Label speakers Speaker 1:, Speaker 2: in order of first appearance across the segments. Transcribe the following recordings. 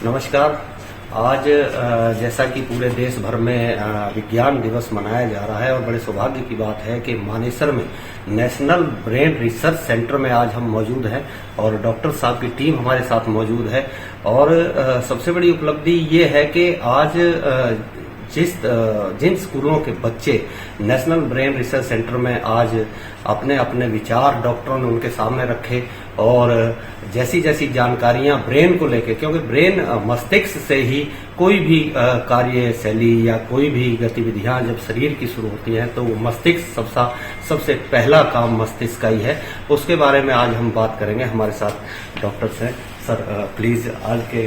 Speaker 1: नमस्कार। आज जैसा कि पूरे देश भर में विज्ञान दिवस मनाया जा रहा है और बड़े सौभाग्य की बात है कि मानेसर में नेशनल ब्रेन रिसर्च सेंटर में आज हम मौजूद हैं और डॉक्टर साहब की टीम हमारे साथ मौजूद है। और सबसे बड़ी उपलब्धि ये है कि आज जिन स्कूलों के बच्चे नेशनल ब्रेन रिसर्च सेंटर में आज अपने अपने विचार डॉक्टरों ने उनके सामने रखे और जैसी जैसी जानकारियां ब्रेन को लेके, क्योंकि ब्रेन मस्तिष्क से ही कोई भी कार्यशैली या कोई भी गतिविधियां जब शरीर की शुरू होती हैं तो वो मस्तिष्क सबसे पहला काम मस्तिष्क का ही है। उसके बारे में आज हम बात करेंगे। हमारे साथ डॉक्टर्स हैं। सर प्लीज आज के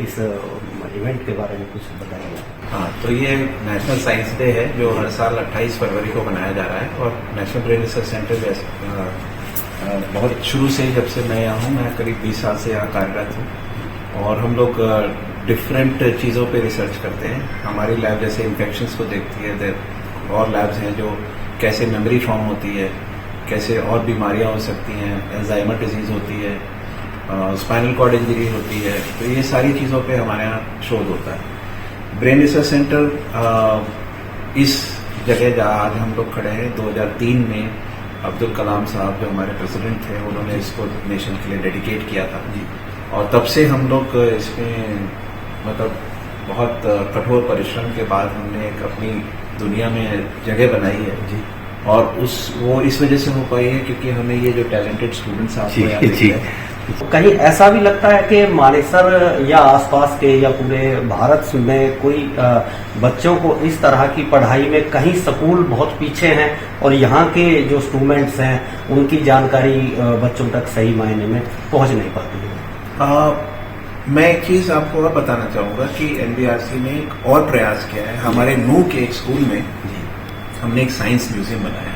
Speaker 1: इस इवेंट के बारे में कुछ बताइए।
Speaker 2: हाँ, तो ये नेशनल साइंस डे है जो हर साल 28 फरवरी को मनाया जा रहा है और नेशनल ब्रेन रिसर्च सेंटर बहुत शुरू से जब से मैं यहाँ हूँ, मैं करीब 20 साल से यहाँ कार्यरत हूँ और हम लोग डिफरेंट चीज़ों पे रिसर्च करते हैं। हमारी लैब जैसे इन्फेक्शंस को देखती है, और लैब्स हैं जो कैसे मेमोरी फॉर्म होती है, कैसे और बीमारियाँ हो सकती हैं, अल्जाइमर डिजीज़ होती है, स्पाइनल कॉर्ड इंजरी होती है, तो ये सारी चीज़ों पे हमारे यहाँ शोध होता है। ब्रेन रिसर्च सेंटर इस जगह जहाँ आज हम लोग खड़े हैं, 2003 में अब्दुल कलाम साहब जो हमारे प्रेसिडेंट थे उन्होंने इसको नेशन के लिए डेडिकेट किया था जी। और तब से हम लोग इसमें मतलब बहुत कठोर परिश्रम के बाद हमने एक अपनी दुनिया में जगह बनाई है जी। और वो इस वजह से हो पाई है क्योंकि हमें ये जो टैलेंटेड स्टूडेंट्स आपको
Speaker 1: कहीं ऐसा भी लगता है कि मानेसर या आसपास के या पूरे भारत में कोई बच्चों को इस तरह की पढ़ाई में कहीं स्कूल बहुत पीछे हैं और यहाँ के जो स्टूडेंट्स हैं उनकी जानकारी बच्चों तक सही मायने में पहुँच नहीं पाती है।
Speaker 2: मैं एक चीज आपको और बताना चाहूंगा कि एनबीआरसी ने एक और प्रयास किया है। हमारे नू के एक स्कूल में हमने एक साइंस म्यूजियम बनाया।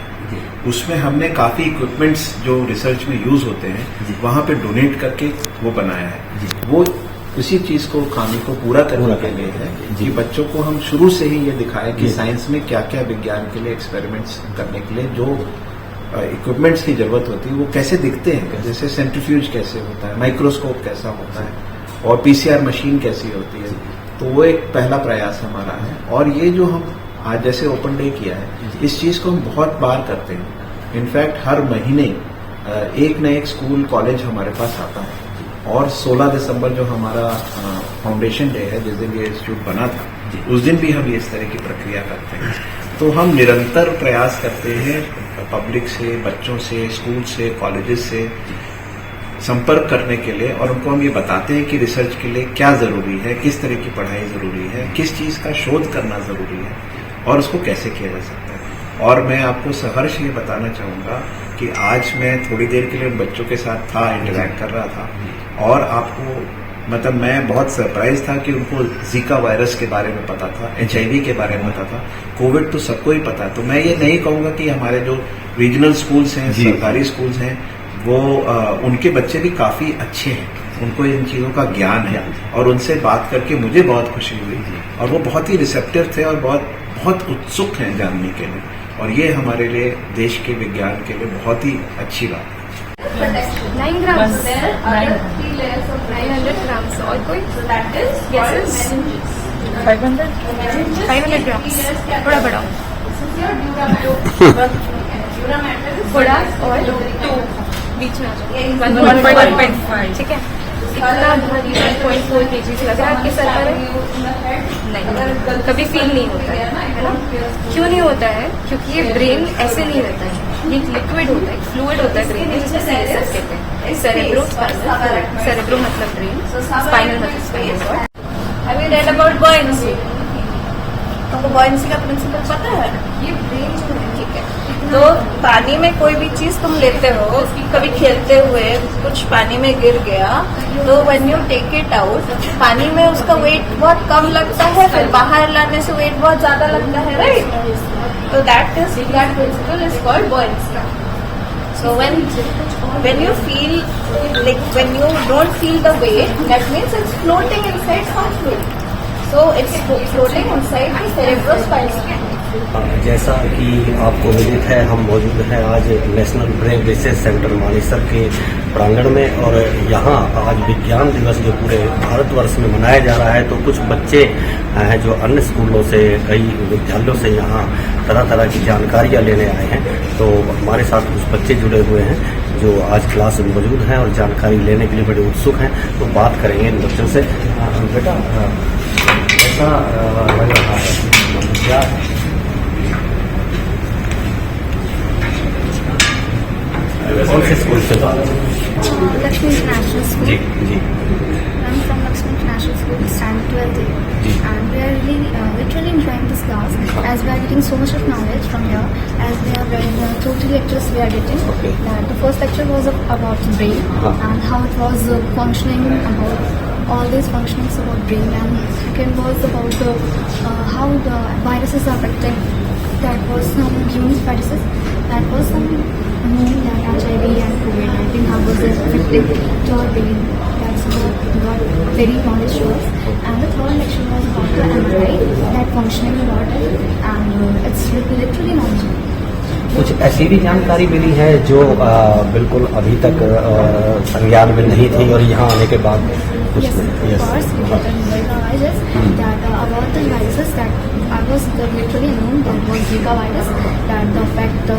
Speaker 2: उसमें हमने काफी इक्विपमेंट्स जो रिसर्च में यूज होते हैं वहां पे डोनेट करके वो बनाया है। वो उसी चीज को खामी को पूरा करने के लिए है कि बच्चों को हम शुरू से ही ये दिखाएं कि साइंस में क्या क्या विज्ञान के लिए एक्सपेरिमेंट्स करने के लिए जो इक्विपमेंट्स की जरूरत होती है वो कैसे दिखते हैं, जैसे सेंट्रीफ्यूज कैसे होता है, माइक्रोस्कोप कैसा होता है और पीसीआर मशीन कैसी होती है। तो वो एक पहला प्रयास हमारा है। और ये जो हम आज जैसे ओपन डे किया है, इस चीज को हम बहुत बार करते हैं। इनफैक्ट हर महीने एक न एक स्कूल कॉलेज हमारे पास आता है। और 16 दिसंबर जो हमारा फाउंडेशन डे है, जिस दिन ये इंस्टीट्यूट बना था, उस दिन भी हम इस तरह की प्रक्रिया करते हैं। तो हम निरंतर प्रयास करते हैं पब्लिक से, बच्चों से, स्कूल से, कॉलेजेस से संपर्क करने के लिए और उनको हम ये बताते हैं कि रिसर्च के लिए क्या जरूरी है, किस तरह की पढ़ाई जरूरी है, किस चीज का शोध करना जरूरी है और उसको कैसे किया जा सकता है। और मैं आपको सहर्ष ये बताना चाहूंगा कि आज मैं थोड़ी देर के लिए उन बच्चों के साथ था, इंटरैक्ट कर रहा था और आपको मतलब मैं बहुत सरप्राइज था कि उनको जीका वायरस के बारे में पता था, HIV के बारे में पता था, कोविड तो सबको ही पता है। तो मैं ये नहीं कहूंगा कि हमारे जो रीजनल स्कूल्स हैं, सरकारी स्कूल्स हैं, वो उनके बच्चे भी काफी अच्छे हैं, उनको इन चीजों का ज्ञान है और उनसे बात करके मुझे बहुत खुशी हुई और वो बहुत ही रिसेप्टिव थे और बहुत उत्सुक हैं जानने के लिए। और ये हमारे लिए देश के विज्ञान के लिए बहुत ही अच्छी बात है।
Speaker 3: 9 grams, 900 grams और कोई yes 500 grams बड़ा बड़ा बड़ा और 2 बीच में आ जाए 1.5 ठीक है। इतना भारी 1.4 kg लग रहा है आपके सर पर? नहीं, कभी फील नहीं होता है ना? क्यों नहीं होता है? क्योंकि ये ब्रेन ऐसे नहीं रहता है, ये एक लिक्विड होता है, फ्लूइड होता है ब्रेन में, जिसमें सेरेब्रम कहते हैं। सेरेब्रो स्पाइनल, सेरेब्रो मतलब ब्रेन, स्पाइनल मतलब spinal cord. Have you read about buoyancy? तुमको बॉयंसी का प्रिंसिपल पता है? ये ब्रेन जो है, ठीक है, तो पानी में कोई भी चीज तुम लेते हो, कभी खेलते हुए कुछ पानी में गिर गया तो when you take it out, पानी में उसका वेट बहुत कम लगता है, फिर बाहर लाने से वेट बहुत ज्यादा लगता है, राइट? तो that principle is called buoyancy. So when you feel like when you don't feel the weight, that means it's floating inside some fluid. So it's floating inside the cerebrospinal.
Speaker 1: जैसा कि आपको विदित है, हम मौजूद हैं आज national brain research centre Manesar के प्रांगण में, और यहाँ आज विज्ञान दिवस जो पूरे भारतवर्ष में मनाया जा रहा है, तो कुछ बच्चे हैं जो अन्य स्कूलों से, कई विद्यालयों से यहाँ तरह तरह की जानकारियाँ लेने आए हैं। तो हमारे साथ कुछ बच्चे जुड़े हुए हैं जो आज क्लास में मौजूद हैं और जानकारी लेने के लिए बड़े उत्सुक हैं। तो बात करेंगे इन बच्चों से। बेटा, कैसा लग रहा है, क्या कौन से स्कूल से?
Speaker 4: Lakshmi International School.
Speaker 1: Ji ji
Speaker 4: I'm from Lakshmi International School, standard 12th
Speaker 1: ji.
Speaker 4: and we are literally enjoying this class as we are getting so much of knowledge from here. As we are very totally lectures we are getting.
Speaker 1: Okay.
Speaker 4: The first lecture was about the brain and how it was functioning, about all these functionings about brain, and second was about how the viruses are affecting. That was some human viruses. That was some that HIV and COVID-19, how was it affecting your brain. That's what very knowledge was. And the third lecture was about the MRI, that functioning about it, and it's literally knowledgeable.
Speaker 1: कुछ ऐसी भी जानकारी मिली है जो बिल्कुल अभी तक संज्ञान में नहीं थी और यहाँ आने के बाद कुछ?
Speaker 4: Yes, of course. We got viruses that about the viruses that I was literally known that was Zika virus that affect the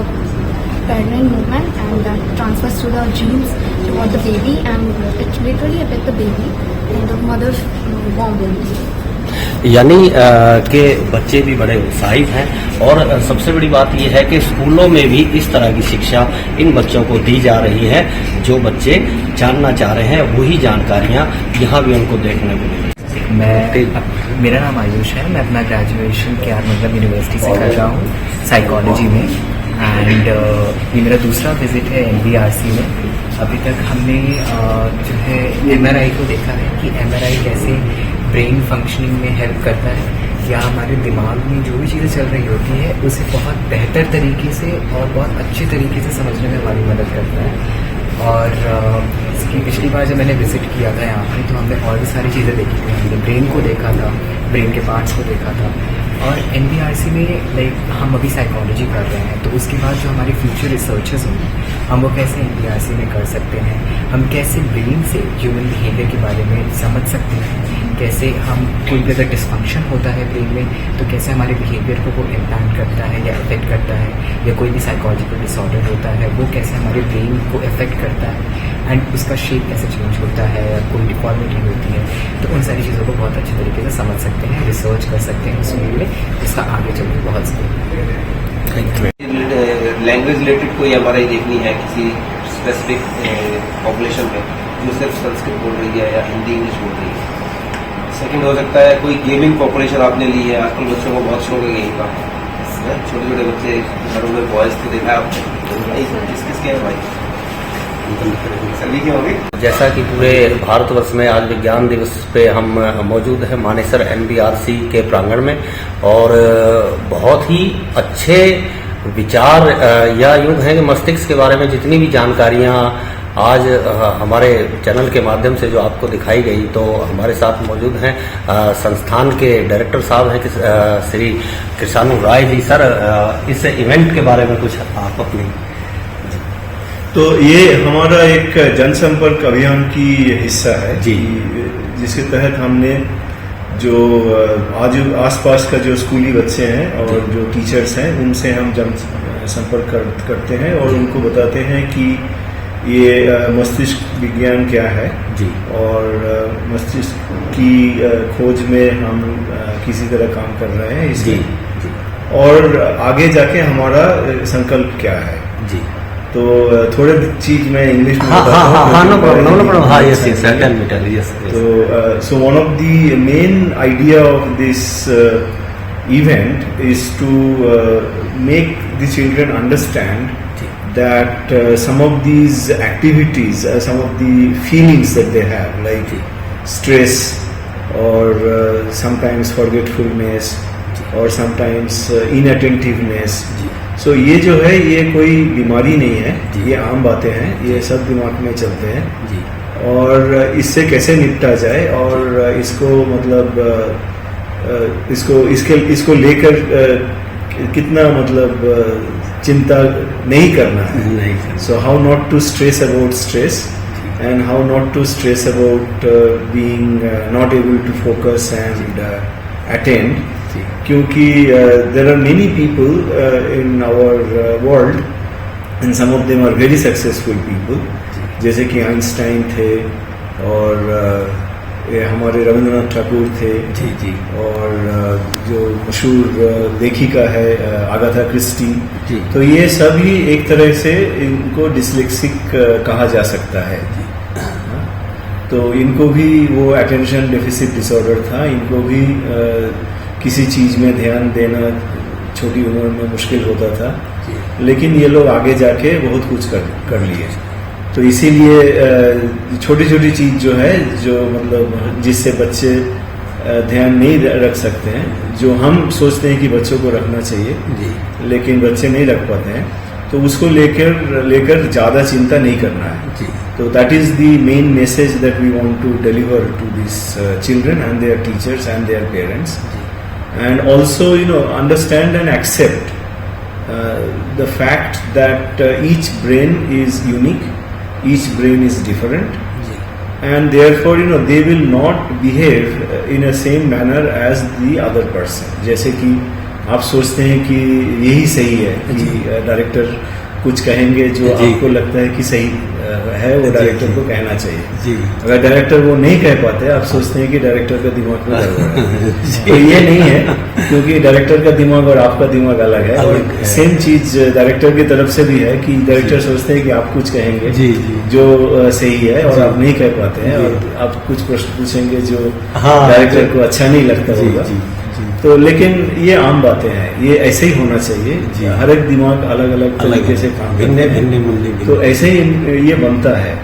Speaker 4: paranoid movement and that transfers to the genes toward the baby, and it literally affect the baby and the mother's womb.
Speaker 1: यानी कि बच्चे भी बड़े उत्साहित हैं, और सबसे बड़ी बात यह है कि स्कूलों में भी इस तरह की शिक्षा इन बच्चों को दी जा रही है। जो बच्चे जानना चाह रहे हैं वही जानकारियाँ यहाँ भी उनको देखने को मिली।
Speaker 5: मेरा नाम आयुष है। मैं अपना ग्रेजुएशन KR मंगलम यूनिवर्सिटी से कर रहा हूँ साइकोलॉजी में, एंड ये मेरा दूसरा विजिट है NBRC में। अभी तक हमने जो है MRI को देखा है कि MRI कैसे ब्रेन फंक्शनिंग में हेल्प करता है, या हमारे दिमाग में जो भी चीज़ें चल रही होती है उसे बहुत बेहतर तरीके से और बहुत अच्छे तरीके से समझने में हमारी मदद करता है। और इसकी पिछली बार जब मैंने विजिट किया था यहाँ पे, तो हमने और भी सारी चीज़ें देखी थी। हमने ब्रेन को देखा था, ब्रेन के पार्ट्स को देखा था, और NBRC में हम अभी साइकोलॉजी कर रहे हैं, तो उसके बाद जो हमारे फ्यूचर रिसर्चर्स होंगे, हम वो कैसे NBRC में कर सकते हैं, हम कैसे ब्रेन से ह्यूमन बिहेवियर के बारे में समझ सकते हैं, कैसे हम कोई भी अगर डिस्फंक्शन होता है ब्रेन में तो कैसे हमारे बिहेवियर को वो इम्पैक्ट करता है या अफेक्ट करता है, या कोई भी साइकोलॉजिकल डिसऑर्डर होता है वो कैसे हमारे ब्रेन को अफेक्ट करता है, एंड उसका शेप कैसे चेंज होता है, या कोई डिफॉर्मिटी होती है। तो उन सारी चीज़ों को बहुत अच्छे तरीके से समझ सकते हैं, रिसर्च कर सकते हैं उस फील्ड में, इसका आगे चल के बहुत
Speaker 6: लैंग्वेज रिलेटेड कोई MRI देखनी है किसी स्पेसिफिक पॉपुलेशन में जो सिर्फ संस्कृत बोल रही है या हिंदी इंग्लिश बोल रही है। सेकंड हो सकता है कोई गेमिंग पॉपुलेशन आपने ली है, आजकल बच्चों को बहुत शौक है गेम का, छोटे छोटे बच्चे घरों में बॉयज को देखा भाई किस किस के हैं भाई, सभी के होंगे।
Speaker 1: जैसा कि पूरे भारतवर्ष में आज विज्ञान दिवस पे हम मौजूद हैं मानेसर NBRC के प्रांगण में, और बहुत ही अच्छे विचार या यूँ कहें कि मस्तिष्क के बारे में जितनी भी जानकारियाँ आज हमारे चैनल के माध्यम से जो आपको दिखाई गई, तो हमारे साथ मौजूद हैं संस्थान के डायरेक्टर साहब हैं श्री कृष्णानु राय जी। सर, इस इवेंट के बारे में कुछ आप अपनी?
Speaker 7: तो ये हमारा एक जनसंपर्क अभियान की हिस्सा है
Speaker 1: जी,
Speaker 7: जिसके तहत हमने जो आज आसपास का जो स्कूली बच्चे हैं और जो टीचर्स हैं उनसे हम जन संपर्क करते हैं और उनको बताते हैं कि ये मस्तिष्क विज्ञान क्या है
Speaker 1: जी,
Speaker 7: और मस्तिष्क की खोज में हम किसी तरह काम कर रहे हैं
Speaker 1: जी,
Speaker 7: इसमें, और आगे जाके हमारा संकल्प क्या है
Speaker 1: जी।
Speaker 7: तो थोड़े चीज में इंग्लिश में
Speaker 1: नो प्रॉब्लम, हाँ yes yes, tell me tell yes.
Speaker 7: तो so one of the main idea of this event is to make the children understand that some of these activities, some of the feelings that they have, like stress or sometimes forgetfulness or sometimes inattentiveness. So ये जो है ये कोई बीमारी नहीं है, ये आम बातें हैं, ये सब दिमाग में चलते हैं, और इससे कैसे निपटा जाए और इसको मतलब इसको लेकर कितना मतलब चिंता नहीं करना है. So how not to stress about stress and how not to stress about being not able to focus and attend. क्योंकि there are many people in our world and some of them are very successful people. जैसे कि Einstein थे और हमारे रविंद्रनाथ ठाकुर थे.
Speaker 1: जी.
Speaker 7: और जो मशहूर लेखिका है आगाथा क्रिस्टी. तो ये सभी एक तरह से इनको डिसलेक्सिक कहा जा सकता है. तो इनको भी वो अटेंशन डेफिसिट डिसऑर्डर था. इनको भी किसी चीज में ध्यान देना छोटी उम्र में मुश्किल होता था. लेकिन ये लोग आगे जाके बहुत कुछ कर लिए. तो इसीलिए छोटी छोटी चीज जो है, जो मतलब जिससे बच्चे ध्यान नहीं रख सकते हैं, जो हम सोचते हैं कि बच्चों को रखना चाहिए लेकिन बच्चे नहीं रख पाते हैं, तो उसको लेकर ज़्यादा चिंता नहीं करना है. तो that is the main message that we want to deliver to this children and their teachers and their parents. And also understand and accept the fact that each brain is unique. Each brain is different, and therefore they will not behave in a same manner as the other person. जैसे कि आप सोचते हैं कि यही सही है कि डायरेक्टर कुछ कहेंगे जो आपको लगता है कि सही है, वो डायरेक्टर को कहना चाहिए. अगर डायरेक्टर वो नहीं कह पाते, आप सोचते हैं कि डायरेक्टर का दिमाग में गड़बड़ है. तो ये नहीं है, क्योंकि डायरेक्टर का दिमाग और आपका दिमाग अलग है. और सेम चीज डायरेक्टर की तरफ से भी है कि डायरेक्टर सोचते हैं कि आप कुछ कहेंगे जो सही है और आप नहीं कह पाते हैं, और आप कुछ प्रश्न पूछेंगे जो डायरेक्टर को अच्छा नहीं लगता होगा. तो लेकिन ये आम बातें हैं, ये ऐसे ही होना चाहिए. हर एक दिमाग अलग अलग तरीके से काम करते हैं, तो ऐसे ही ये बनता है.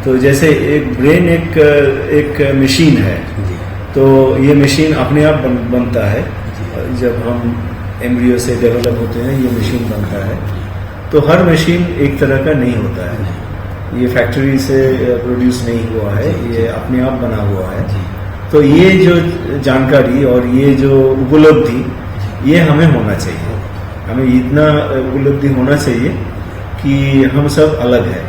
Speaker 7: तो जैसे एक ब्रेन एक मशीन है, तो ये मशीन अपने आप बनता है. जब हम एम्ब्रियो से डेवलप होते हैं, ये मशीन बनता है. तो हर मशीन एक तरह का नहीं होता है. ये फैक्ट्री से प्रोड्यूस नहीं हुआ है, ये अपने आप बना हुआ है. तो ये जो जानकारी और ये जो उपलब्धि, ये हमें होना चाहिए. हमें इतना उपलब्धि होना चाहिए कि हम सब अलग हैं,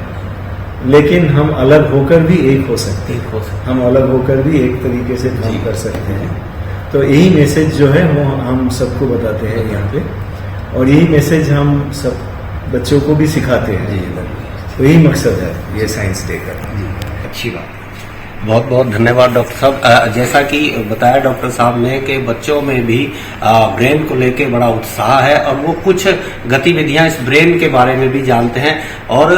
Speaker 7: लेकिन हम अलग होकर भी एक हो सकते हैं. हम अलग होकर भी एक तरीके से काम कर सकते हैं. तो यही मैसेज जो है वो हम सबको बताते हैं यहाँ पे, और यही मैसेज हम सब बच्चों को भी सिखाते हैं. तो यही मकसद है ये साइंस डे का.
Speaker 1: अच्छी बात. बहुत बहुत धन्यवाद डॉक्टर साहब. जैसा कि बताया डॉक्टर साहब ने कि बच्चों में भी ब्रेन को लेके बड़ा उत्साह है, और वो कुछ गतिविधियां इस ब्रेन के बारे में भी जानते हैं. और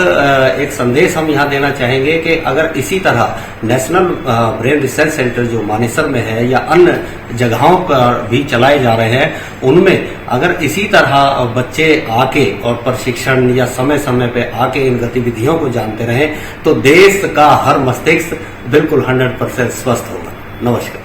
Speaker 1: एक संदेश हम यहाँ देना चाहेंगे कि अगर इसी तरह नेशनल ब्रेन रिसर्च सेंटर जो मानेसर में है या अन्य जगहों पर भी चलाए जा रहे हैं, उनमें अगर इसी तरह बच्चे आके और प्रशिक्षण या समय समय पे आके इन गतिविधियों को जानते रहें, तो देश का हर मस्तिष्क बिल्कुल 100% स्वस्थ होगा. नमस्कार.